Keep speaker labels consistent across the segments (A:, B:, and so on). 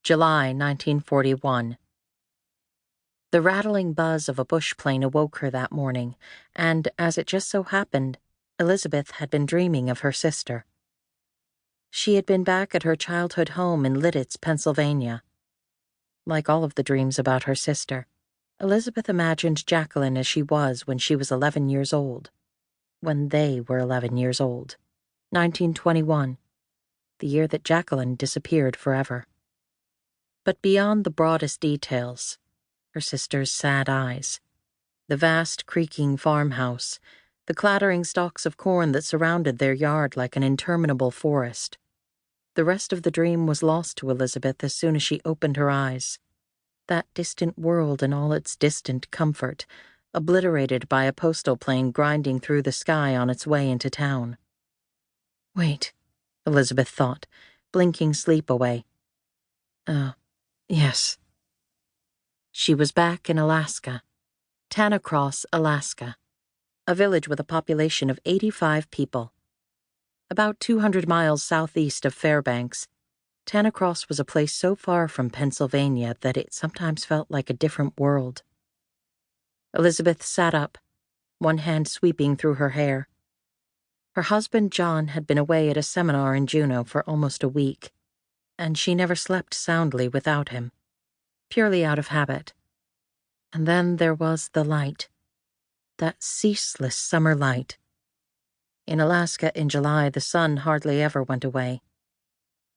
A: July 1941. The rattling buzz of a bush plane awoke her that morning, and, as it just so happened, Elisabeth had been dreaming of her sister. She had been back at her childhood home in Lititz, Pennsylvania. Like all of the dreams about her sister, Elisabeth imagined Jacqueline as she was when she was 11 years old. When they were 11 years old. 1921, the year that Jacqueline disappeared forever. But beyond the broadest details, her sister's sad eyes, the vast creaking farmhouse, the clattering stalks of corn that surrounded their yard like an interminable forest. The rest of the dream was lost to Elisabeth as soon as she opened her eyes. That distant world and all its distant comfort, obliterated by a postal plane grinding through the sky on its way into town. Wait, Elisabeth thought, blinking sleep away. Oh, yes. She was back in Alaska, Tanacross, Alaska, a village with a population of 85 people. About 200 miles southeast of Fairbanks, Tanacross was a place so far from Pennsylvania that it sometimes felt like a different world. Elisabeth sat up, one hand sweeping through her hair. Her husband John had been away at a seminar in Juneau for almost a week, and she never slept soundly without him, purely out of habit. And then there was the light, that ceaseless summer light. In Alaska in July, the sun hardly ever went away.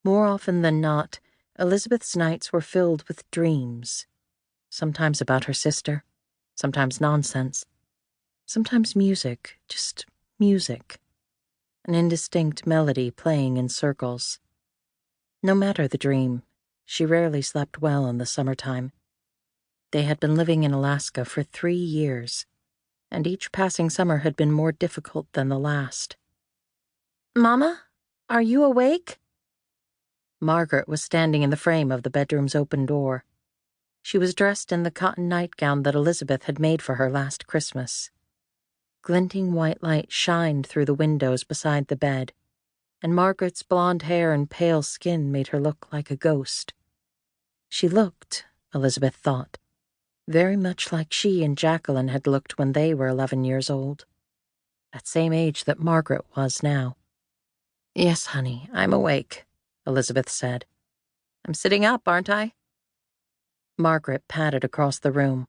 A: More often than not, Elisabeth's nights were filled with dreams, sometimes about her sister, sometimes nonsense, sometimes music, just music, an indistinct melody playing in circles. No matter the dream, she rarely slept well in the summertime. They had been living in Alaska for 3 years, and each passing summer had been more difficult than the last. "Mama, are you awake?" Margaret was standing in the frame of the bedroom's open door. She was dressed in the cotton nightgown that Elisabeth had made for her last Christmas. Glinting white light shined through the windows beside the bed, and Margaret's blonde hair and pale skin made her look like a ghost. She looked, Elisabeth thought, very much like she and Jacqueline had looked when they were 11 years old. That same age that Margaret was now. "Yes, honey, I'm awake," Elisabeth said. "I'm sitting up, aren't I?" Margaret patted across the room.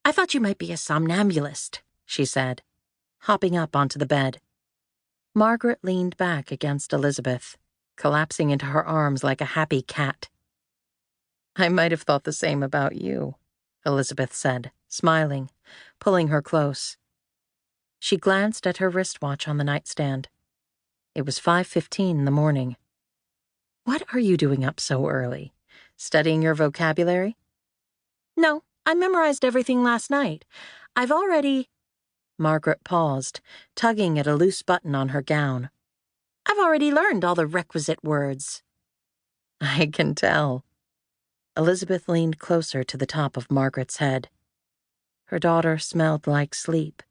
A: "I thought you might be a somnambulist," she said, hopping up onto the bed. Margaret leaned back against Elisabeth, collapsing into her arms like a happy cat. "I might have thought the same about you," Elisabeth said, smiling, pulling her close. She glanced at her wristwatch on the nightstand. It was 5:15 in the morning. "What are you doing up so early? Studying your vocabulary?" "No, I memorized everything last night. I've already—" Margaret paused, tugging at a loose button on her gown. "I've already learned all the requisite words." "I can tell." Elisabeth leaned closer to the top of Margaret's head. Her daughter smelled like sleep,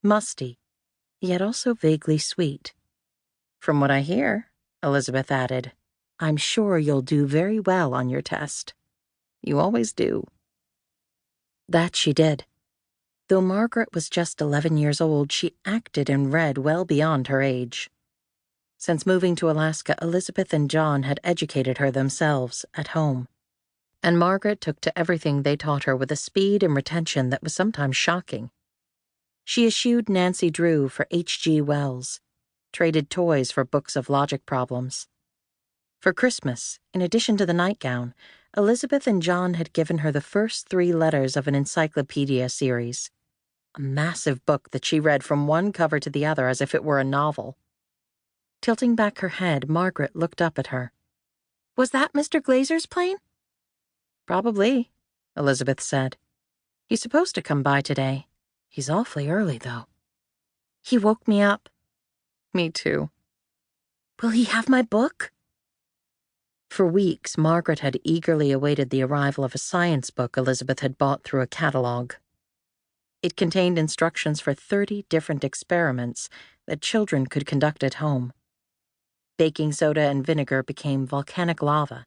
A: musty, yet also vaguely sweet. "From what I hear," Elisabeth added, "I'm sure you'll do very well on your test. You always do." That she did. Though Margaret was just 11 years old, she acted and read well beyond her age. Since moving to Alaska, Elisabeth and John had educated her themselves at home, and Margaret took to everything they taught her with a speed and retention that was sometimes shocking. She eschewed Nancy Drew for H.G. Wells, traded toys for books of logic problems. For Christmas, in addition to the nightgown, Elisabeth and John had given her the first 3 letters of an encyclopedia series, a massive book that she read from one cover to the other as if it were a novel. Tilting back her head, Margaret looked up at her. "Was that Mr. Glazer's plane?" "Probably," Elisabeth said. "He's supposed to come by today. He's awfully early, though." "He woke me up." "Me too." "Will he have my book?" For weeks, Margaret had eagerly awaited the arrival of a science book Elisabeth had bought through a catalog. It contained instructions for 30 different experiments that children could conduct at home. Baking soda and vinegar became volcanic lava.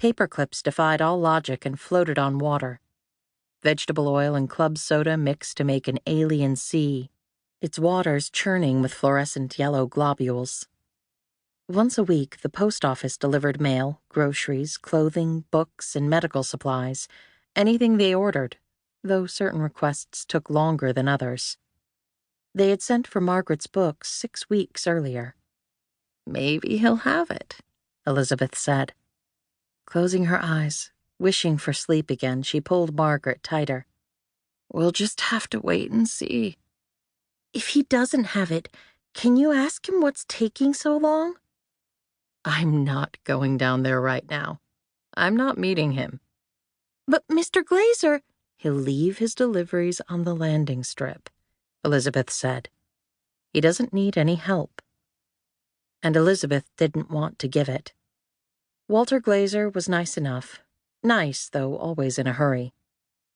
A: Paper clips defied all logic and floated on water. Vegetable oil and club soda mixed to make an alien sea, its waters churning with fluorescent yellow globules. Once a week, the post office delivered mail, groceries, clothing, books, and medical supplies, anything they ordered, though certain requests took longer than others. They had sent for Margaret's book 6 weeks earlier. "Maybe he'll have it," Elisabeth said. Closing her eyes, wishing for sleep again, she pulled Margaret tighter. "We'll just have to wait and see." "If he doesn't have it, can you ask him what's taking so long?" "I'm not going down there right now. I'm not meeting him." "But Mr. Glazer—" "He'll leave his deliveries on the landing strip," Elisabeth said. "He doesn't need any help." And Elisabeth didn't want to give it. Walter Glazer was nice enough. Nice, though always in a hurry.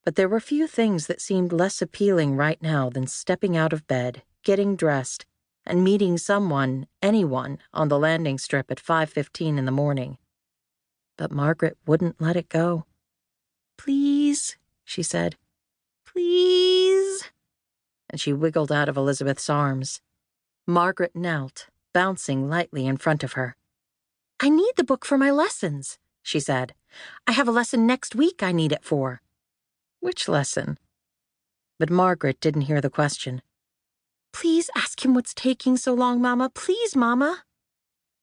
A: But there were few things that seemed less appealing right now than stepping out of bed, getting dressed, and meeting someone, anyone, on the landing strip at 5:15 in the morning. But Margaret wouldn't let it go. "Please," she said. "Please." And she wiggled out of Elisabeth's arms. Margaret knelt, bouncing lightly in front of her. "I need the book for my lessons," she said. "I have a lesson next week I need it for." "Which lesson?" But Margaret didn't hear the question. "Please ask him what's taking so long, Mama. Please, Mama."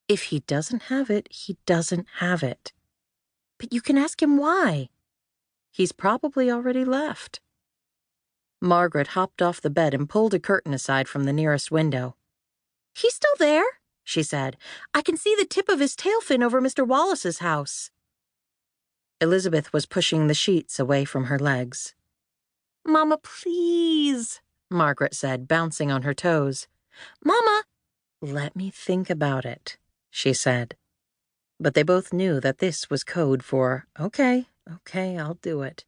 A: "If he doesn't have it, he doesn't have it." "But you can ask him why." "He's probably already left." Margaret hopped off the bed and pulled a curtain aside from the nearest window. "He's still there," she said. "I can see the tip of his tail fin over Mr. Wallace's house." Elisabeth was pushing the sheets away from her legs. "Mama, please," Margaret said, bouncing on her toes. "Mama!" "Let me think about it," she said. But they both knew that this was code for, okay, I'll do it.